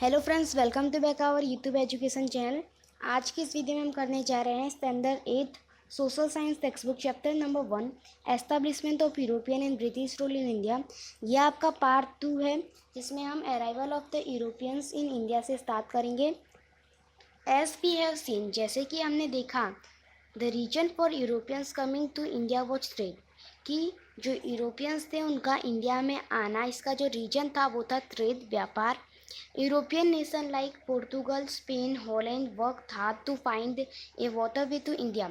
Hello friends, welcome to back our YouTube education channel. आज की इस वीडियो में हम करने जा रहे हैं standard 8 social science textbook chapter number 1 establishment of European and British rule in India. यह आपका पार्ट 2 है, जिसमें हम arrival of the Europeans in India से स्टार्ट करेंगे। एज वी हैव सीन, जैसे कि हमने देखा, the reason for Europeans coming to India was trade, कि जो यूरोपियंस थे उनका इंडिया में आना, इसका जो रीजन था वो था ट्रेड, व्यापार। European nation like Portugal, Spain, Holland work hard to find a waterway to India.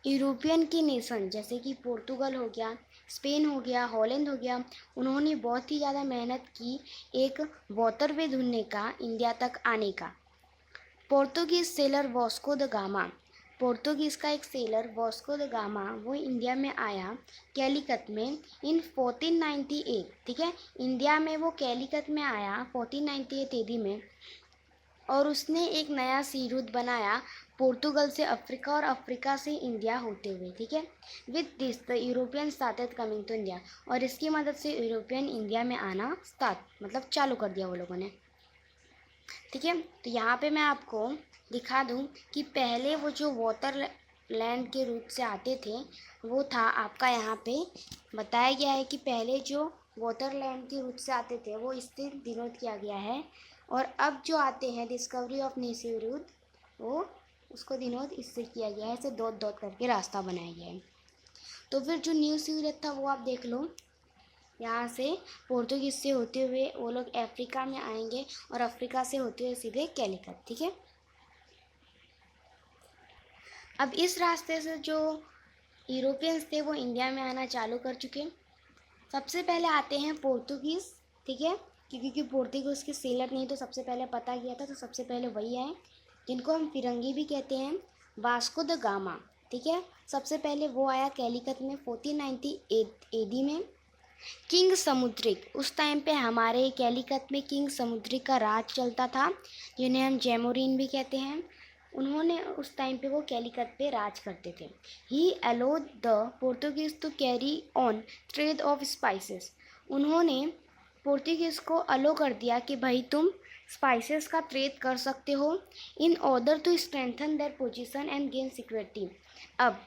European की नेशन जैसे कि पोर्तुगल हो गया, स्पेन हो गया, हॉलैंड हो गया, उन्होंने बहुत ही ज़्यादा मेहनत की एक वाटरवे ढूंढने का, इंडिया तक आने का। Portuguese seller Vasco the gamma, Portuguese का एक सेलर वास्को द गामा, वो इंडिया में आया कैलिकट में इन 1498। ठीक है, इंडिया में वो कैलिकट में आया 1498 एडी में, और उसने एक नया सी रूट बनाया पोर्तुगल से अफ्रीका और अफ्रीका से इंडिया होते हुए। ठीक है, with this the European started coming to India, और इसकी मदद से यूरोपियन इंडिया में आना स्टार्ट मतलब चालू कर दिया वो लोगों ने। ठीक है, तो यहाँ पे मैं आपको दिखा दूँ कि पहले वो जो वाटर लैंड के रूट से आते थे वो था आपका, यहाँ पे बताया गया है कि पहले जो वाटर लैंड के रूट से आते थे वो इससे डिनोट किया गया है, और अब जो आते हैं डिस्कवरी ऑफ न्यू रूट, वो उसको डिनोट इससे किया गया है, इसे डॉट डॉट करके रास्ता बनाया गया है। तो फिर जो न्यू रूट था वो आप देख लो, यहाँ से पोर्तुगीज से होते हुए वो लोग अफ्रीका में आएंगे और अफ्रीका से होते हुए सीधे कैलिकट। ठीक है, अब इस रास्ते से जो यूरोपियंस थे वो इंडिया में आना चालू कर चुके। सबसे पहले आते हैं पोर्तुगीज़। ठीक है, क्योंकि पोर्तुगीज़ के सेलर नहीं तो सबसे पहले पता किया था, तो सबसे पहले वही आए, जिनको हम फिरंगी भी कहते हैं, वास्को द गामा। ठीक है, सबसे पहले वो आया कैलिकट में 1498 एडी में। किंग समुद्रिक, उस टाइम पे हमारे कैलिकट में किंग समुद्रिक का राज चलता था, जिन्हें हम जैमोरिन भी कहते हैं। उन्होंने उस टाइम पे वो कैलिकट पे राज करते थे। He allowed the Portuguese to carry on trade of spices, उन्होंने पोर्तुगीज़ को अलो कर दिया कि भाई तुम स्पाइसेस का ट्रेड कर सकते हो, in order to strengthen their position and gain security. अब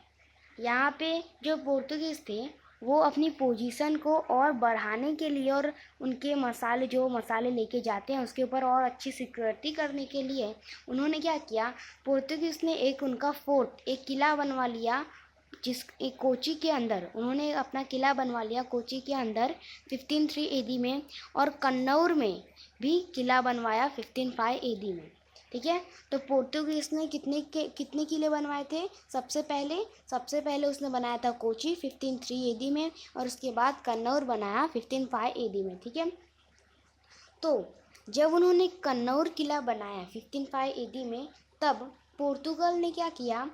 यहाँ पे जो पोर्तुगीज़ थे वो अपनी पोजीशन को और बढ़ाने के लिए और उनके मसाले जो मसाले लेके जाते हैं उसके ऊपर और अच्छी सिक्योरिटी करने के लिए उन्होंने क्या किया, पोर्तुगीज़ ने एक उनका फोर्ट, एक किला बनवा लिया, जिस एक कोची के अंदर उन्होंने अपना किला बनवा लिया कोची के अंदर 1503 एडी में, और कन्नौर में भी किला बनवाया 1505 एडी में। ठीक है, तो पोर्तुगीज़ ने कितने किले बनवाए थे? सबसे पहले उसने बनाया था कोची 1503 एडी में, और उसके बाद कन्नौर बनाया 1505 एडी में। ठीक है, तो जब उन्होंने कन्नौर किला बनाया 1505 एडी में, तब पोर्तुगल ने क्या किया,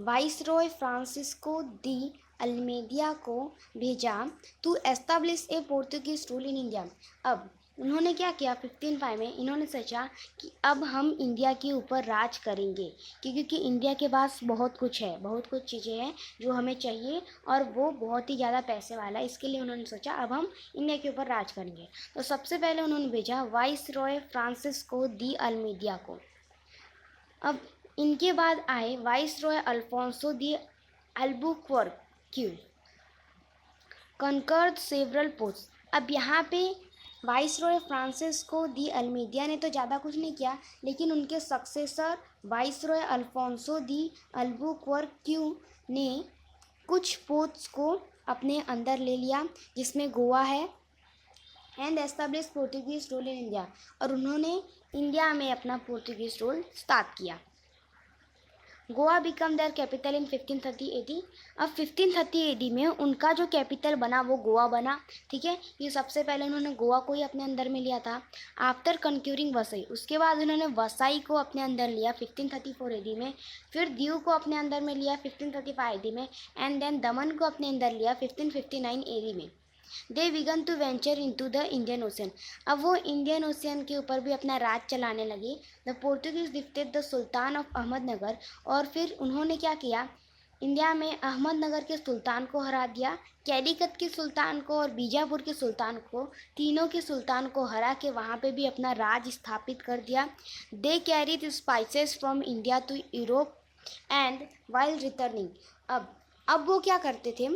वाइसरॉय फ्रांसिस्को दी अल्मेडिया को भेजा to establish a Portuguese rule in India. अब उन्होंने क्या किया 1505 में, इन्होंने सोचा कि अब हम इंडिया के ऊपर राज करेंगे, क्योंकि इंडिया के पास बहुत कुछ है, बहुत कुछ चीज़ें हैं जो हमें चाहिए, और वो बहुत ही ज़्यादा पैसे वाला है, इसके लिए उन्होंने सोचा अब हम इंडिया के ऊपर राज करेंगे। तो सबसे पहले उन्होंने भेजा वाइसरॉय फ्रांसिस्को दी अल्मेडिया को। अब इनके बाद आए वाइसरॉय अल्फोंसो दी अल्बुक्वर्क्यू, कनकर्ड सेवरल पोस्ट। अब यहाँ पे वाइसरॉय फ्रांसिस्को दी अल्मेडिया ने तो ज़्यादा कुछ नहीं किया, लेकिन उनके सक्सेसर वाइसरॉय अल्फोंसो दी अल्बुक्वर्क्यू ने कुछ पोस्ट्स को अपने अंदर ले लिया, जिसमें गोवा है, and establish Portuguese rule in India, और उन्होंने इंडिया में अपना पोर्तुगीज रूल स्टार्ट किया। Goa became their capital in 1530 AD. अब 1530 एडी में उनका जो कैपिटल बना वो गोवा बना। ठीक है, ये सबसे पहले उन्होंने गोवा को ही अपने अंदर में लिया था। आफ्टर कंक्यूरिंग वसई, उसके बाद उन्होंने वसई को अपने अंदर लिया 1534 एडी में, फिर दीव को अपने अंदर में लिया 1535 एडी में, एंड देन दमन को अपने अंदर लिया 1559 एडी में। They began to venture into the Indian Ocean, अब वो इंडियन ओशियन के ऊपर भी अपना राज चलाने लगे। The Portuguese defeated the sultan of Ahmednagar, और फिर उन्होंने क्या किया, इंडिया में अहमदनगर के सुल्तान को हरा दिया, कैलीकट के सुल्तान को और बीजापुर के सुल्तान को, तीनों के सुल्तान को हरा के वहाँ पे भी अपना राज स्थापित कर दिया। They carried spices from India to Europe and while returning. अब वो क्या करते थे,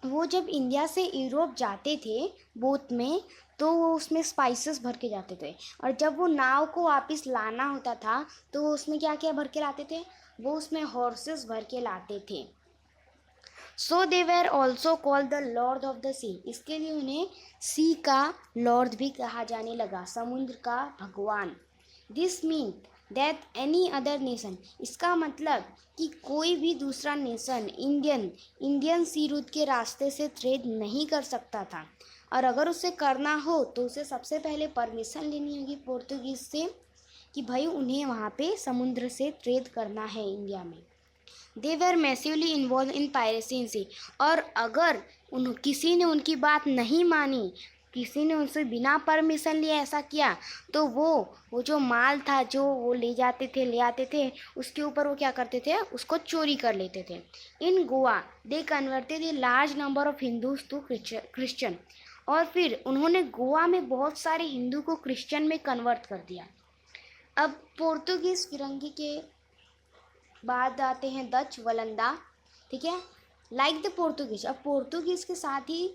वो जब इंडिया से यूरोप जाते थे बोट में, तो वो उसमें स्पाइसेस भर के जाते थे, और जब वो नाव को वापस लाना होता था तो वो उसमें क्या क्या भर के लाते थे, वो उसमें हॉर्सेस भर के लाते थे। So they were also called the lord of the sea, इसके लिए उन्हें सी का लॉर्ड भी कहा जाने लगा, समुद्र का भगवान। This mean that any other nation, इसका मतलब कि कोई भी दूसरा नेशन इंडियन सी रूट के रास्ते से ट्रेड नहीं कर सकता था, और अगर उसे करना हो तो उसे सबसे पहले परमिशन लेनी होगी पोर्तुगीज़ से कि भाई उन्हें वहाँ पे समुद्र से ट्रेड करना है इंडिया में। दे वर मैसिवली इन्वॉल्व इन पायरेसी सी, और अगर किसी ने उनकी बात नहीं मानी, किसी ने उनसे बिना परमिशन लिए ऐसा किया, तो वो जो माल था जो वो ले आते थे उसके ऊपर वो क्या करते थे, उसको चोरी कर लेते थे। In Goa they converted a large number of Hindus to Christian, और फिर उन्होंने गोवा में बहुत सारे हिंदू को क्रिश्चियन में कन्वर्ट कर दिया। अब पोर्तुगीज़ फिरंगी के बाद आते हैं डच वलंदा, ठीक है, लाइक द पोर्तुगीज। अब पोर्तुगीज़ के साथ ही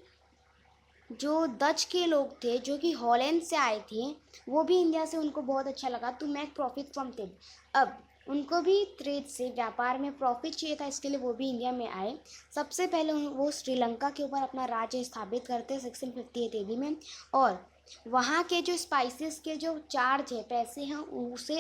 जो डच के लोग थे जो कि हॉलैंड से आए थे, वो भी इंडिया से उनको बहुत अच्छा लगा to make profit from trade. अब उनको भी ट्रेड से व्यापार में प्रॉफिट चाहिए था, इसके लिए वो भी इंडिया में आए। सबसे पहले वो श्रीलंका के ऊपर अपना राज्य स्थापित करते 1658 ईस्वी में, और वहाँ के जो स्पाइसेस के जो चार्ज है, पैसे हैं, उसे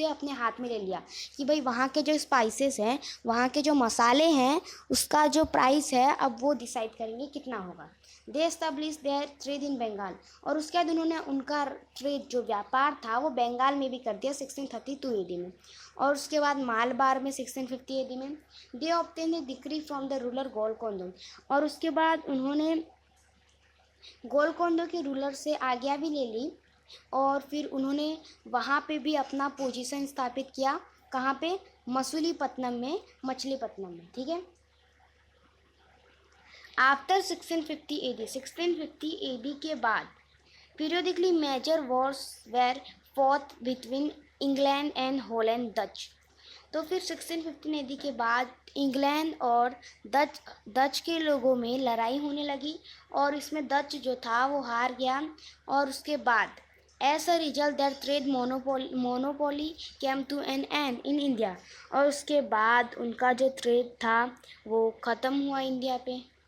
अपने हाथ में ले लिया कि भाई वहाँ के जो स्पाइसेस हैं, वहाँ के जो मसाले हैं, उसका जो प्राइस है अब वो डिसाइड करेंगे कितना होगा। They establish their trade in Bengal, और उसके बाद उन्होंने उनका ट्रेड जो व्यापार था वो बंगाल में भी कर दिया 1632 ईडी में, और उसके बाद मालबार में 1650 ईडी में। They obtain a decree from the ruler Golconda, और उसके बाद उन्होंने गोलकोंडा के रूलर से आज्ञा भी ले ली, और फिर उन्होंने वहाँ पे भी अपना पोजीशन स्थापित किया। कहाँ पे, मसूलीपट्टनम में, मछलीपट्टनम में, ठीक है। आफ्टर 1650 AD के बाद periodically major wars were fought between England and Holland Dutch. तो फिर 1615 AD के बाद इंग्लैंड और डच के लोगों में लड़ाई होने लगी, और इसमें डच जो था वो हार गया, और उसके बाद as a result that trade monopoly came to an end in India, और उसके बाद उनका जो ट्रेड था वो ख़त्म हुआ इंडिया पे।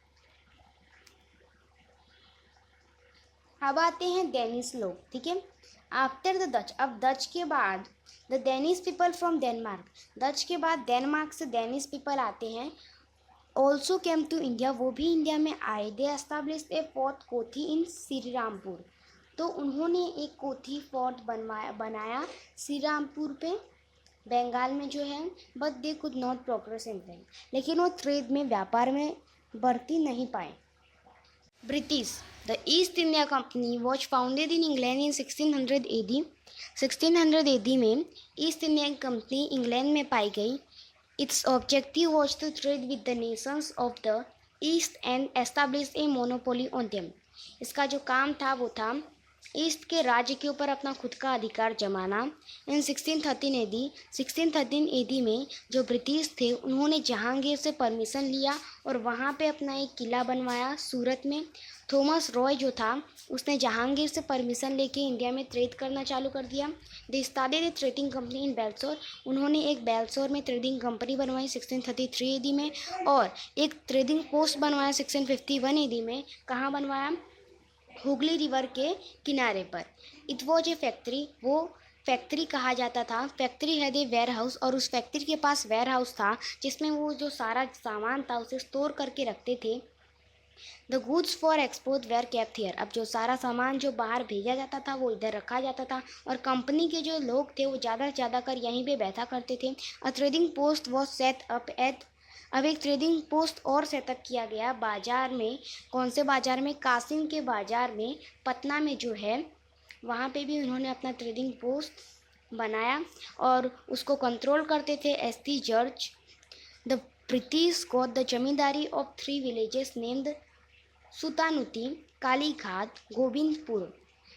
अब आते हैं डेनिश लोग, ठीक है। आफ्टर द डच, अब डच के बाद the Danish people from Denmark, Dutch के बाद डेनमार्क से डेनिश पीपल आते हैं। ऑल्सो केम टू इंडिया, वो भी इंडिया में आए। दे एस्टाब्लिश्ड ए फोर्ट कोठी इन श्रीरामपुर, तो उन्होंने एक कोठी फोर्ट बनाया श्रीरामपुर पे, बंगाल में जो है। But they could not progress in trade, लेकिन वो ट्रेड में, व्यापार में बढ़ती नहीं पाए। British, the East India Company was founded in England in 1600 AD। 1600 AD में ईस्ट इंडिया कंपनी इंग्लैंड में पाई गई। Its objective was to trade with the nations of the East and establish a monopoly on them. इसका जो काम था वो था ईस्ट के राज्य के ऊपर अपना खुद का अधिकार जमाना। इन 1613 AD में जो ब्रिटिश थे उन्होंने जहांगीर से परमिशन लिया और वहाँ पे अपना एक किला बनवाया सूरत में। थॉमस रॉय जो था उसने जहांगीर से परमिशन लेके इंडिया में ट्रेड करना चालू कर दिया। They started a trading company in Balasore, उन्होंने एक बेलसोर में ट्रेडिंग कंपनी बनवाई 1633 AD में, और एक ट्रेडिंग पोस्ट बनवाया 1651 AD में। कहाँ बनवाया? हुगली रिवर के किनारे पर। इट वॉज ए फैक्ट्री, वो फैक्ट्री कहा जाता था। फैक्ट्री है दे वेयर हाउस, और उस फैक्ट्री के पास वेयर हाउस था जिसमें वो जो सारा सामान था उसे स्टोर करके रखते थे। The goods for export were kept here, अब जो सारा सामान जो बाहर भेजा जाता था वो इधर रखा जाता था, और कंपनी के जो लोग थे वो ज़्यादा से ज़्यादा कर यहीं पे बैठा करते थे। अ trading post was set up at, अब एक ट्रेडिंग पोस्ट और सेटअप किया गया बाज़ार में। कौन से बाज़ार में? कासिम के बाज़ार में, पटना में जो है, वहाँ पे भी उन्होंने अपना ट्रेडिंग पोस्ट बनाया और उसको कंट्रोल करते थे ST George. The British got the zamindari of 3 villages named Sutanuti, Kalighat, Govindpur.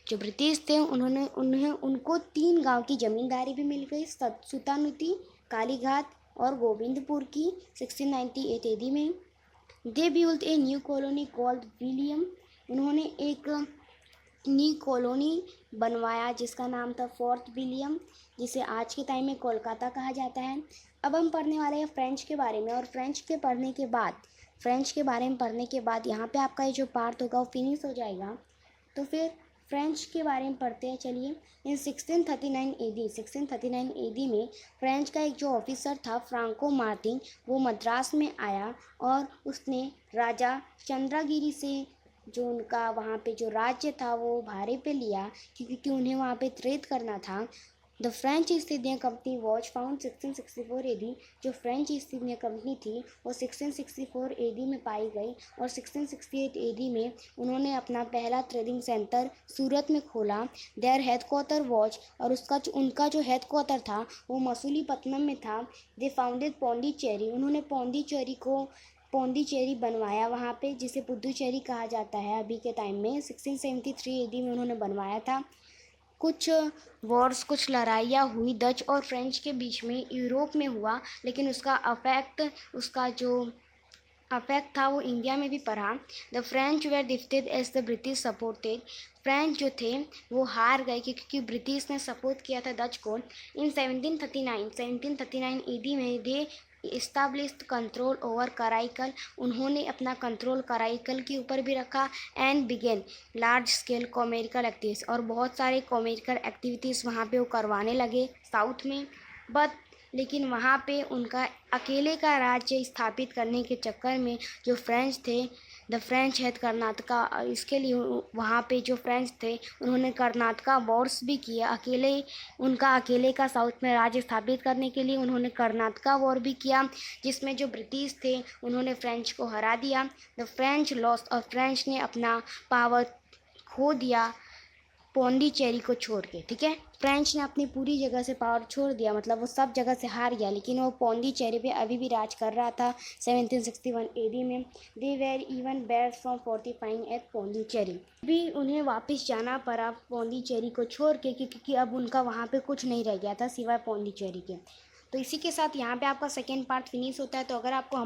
जो ब्रिटिश थे उनको 3 गांव की ज़मींदारी भी मिल गई, सुतानुती, कालीघाट और गोविंदपुर की 1698 एडी में। They built a new colony called William. उन्होंने एक न्यू कॉलोनी बनवाया जिसका नाम था फोर्ट विलियम, जिसे आज के टाइम में कोलकाता कहा जाता है। अब हम पढ़ने वाले हैं फ्रेंच के बारे में, और फ्रेंच के बारे में पढ़ने के बाद यहाँ पे आपका ये जो पार्ट होगा वो फिनिश हो जाएगा। तो फिर फ्रेंच के बारे में पढ़ते हैं। चलिए, इन 1639 एडी में फ्रेंच का एक जो ऑफिसर था फ्रांको मार्टिन, वो मद्रास में आया और उसने राजा चंद्रगिरी से जो उनका वहाँ पे जो राज्य था वो भाड़े पे लिया, क्योंकि उन्हें वहाँ पे ट्रेड करना था। The French East India Company was found 1664 AD. जो फ्रेंच ईस्ट इंडिया कंपनी थी वो 1664 एडी में पाई गई, और 1668 एडी में उन्होंने अपना पहला ट्रेडिंग सेंटर सूरत में खोला। देयर हेडक्वार्टर वॉज, और उनका जो हेडक्वार्टर था वो मसूलीपट्टनम में था। दे फाउंडेड पौंडीचेरी। उन्होंने पौंडीचेरी बनवाया वहाँ पे, जिसे पुदुचेरी कहा जाता है अभी के टाइम में। 1673 एडी में उन्होंने बनवाया था। कुछ लड़ाइयाँ हुई डच और फ्रेंच के बीच में, यूरोप में हुआ, लेकिन उसका जो अफेक्ट था वो इंडिया में भी पड़ा। The French were defeated as the British supported. French जो थे वो हार गए क्योंकि ब्रिटिश ने सपोर्ट किया था डच को। इन 1739 एडी में they established control over Karaikal. उन्होंने अपना कंट्रोल कराईकल के ऊपर भी रखा। And began large scale commercial activities, और बहुत सारे कॉमेरिकल एक्टिविटीज़ वहाँ पे वो करवाने लगे साउथ में। लेकिन वहाँ पे उनका अकेले का राज्य स्थापित करने के चक्कर में जो फ्रेंच थे, द फ्रेंच हैड कर्नाटका, इसके लिए वहाँ पे जो फ्रेंच थे उन्होंने कर्नाटका वॉर्स भी किया। उनका अकेले का साउथ में राज्य स्थापित करने के लिए उन्होंने कर्नाटका वॉर भी किया, जिसमें जो ब्रिटिश थे उन्होंने फ्रेंच को हरा दिया। द फ्रेंच लॉस्ट, और फ्रेंच ने अपना पावर खो दिया पौंडीचेरी को छोड़ के। ठीक है, फ्रेंच ने अपनी पूरी जगह से पावर छोड़ दिया, मतलब वो सब जगह से हार गया, लेकिन वो पौंडीचेरी पे अभी भी राज कर रहा था 1761 एडी में। They were even barred from fortifying at Pondicherry. भी उन्हें वापस जाना पड़ा पौंडीचेरी को छोड़ के, क्योंकि अब उनका वहाँ पे कुछ नहीं रह गया था सिवाय पौंडीचेरी के। तो इसी के साथ यहाँ पे आपका सेकेंड पार्ट फिनिश होता है। तो अगर आपको